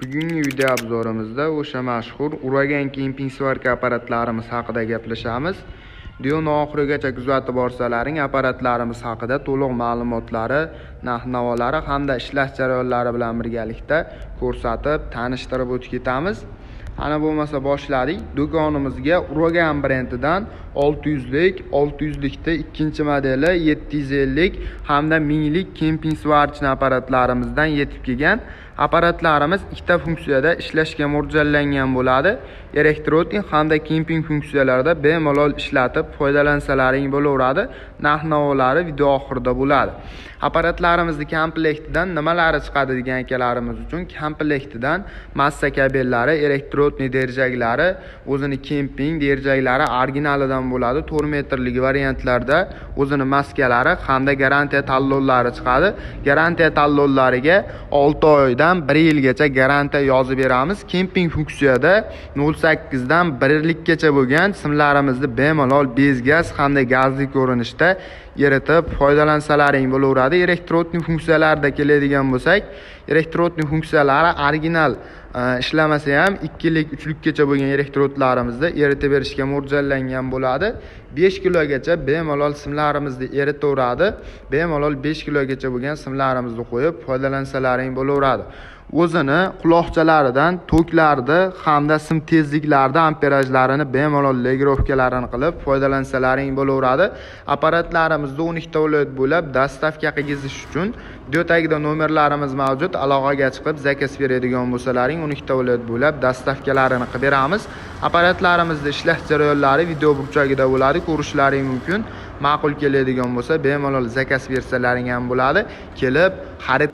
Bugungi video obzorimizda o'sha mashhur Uragan kemping svarka apparatlarimiz haqida gaplashamiz. Videoni oxirigacha kuzatib borsalaring, apparatlarimiz haqida to'liq ma'lumotlari, narx-navolari hamda ishlash jarayonlari bilan birgalikda ko'rsatib, tanishtirib o'tib ketamiz. Ana bo'lmasa boshladik. Do'konimizga Uragan brendidan 600likda ikkinchi modeli 750 hamda 1000lik kemping svarchni apparatlarimizdan yetib kelgan. Apparatlarimiz ikkita funksiyada ishlashga mo'ljallangan bo'ladi. Elektronik hamda kemping funksiyalarida bemalol ishlatib foydalansalaring bo'laveradi. Narx-navolari video oxirida bo'ladi. Apparatlarimizni komplektidan nimalari chiqadi degan akalarimiz uchun komplektidan massa kabellari, elektronik derjaklari, o'zini kemping derjaklari originalidan bo'ladi. 4 metrlik variantlarda o'zini maskalari hamda garantiya talonlari chiqadi. Garantiya talonlariga 6 oydan 1 yilgacha garantiya yozib beramiz. Kemping funksiyada 0.8 dan 1 yilgacha bo'lgan simlarimizni bemalol bez gaz hamda gazli ko'rinishda eritib foydalansalaring bo'laveradi. Elektronik funksiyalarda keladigan bo'lsak, elektronik funksiyalari original ishlamasa ham 2 lik, 3 likgacha bo'lgan elektrotlarimizni eritib berishga mo'ljallangan bo'ladi. 5 kilogacha bemalol simlarimizni eritaveradi. Bemalol 5 kilogacha bo'lgan simlarimizni qo'yib foydalansalaring bo'laveradi. O'zini quloqchalaridan toklarni hamda sim tezliklarida amperajlarini bemalol legirovkalarini qilib foydalansalaring bo'laveradi. Apparatlarimizda 12 ta viloyat bo'lib, dastavka qilgizish uchun video tagida nomerlarimiz mavjud. Aloqaga chiqib zakaz beradigan bo'lsalaring 12 ta viloyat bo'lib, dastavkalarini qilib beramiz. Apparatlarimizda ishlash jarayonlari video burchagida bo'ladi, ko'rishlaring mumkin. Ma'qul keladigan bo'lsa bemalol zakaz bersalaring ham bo'ladi. Kelib xarid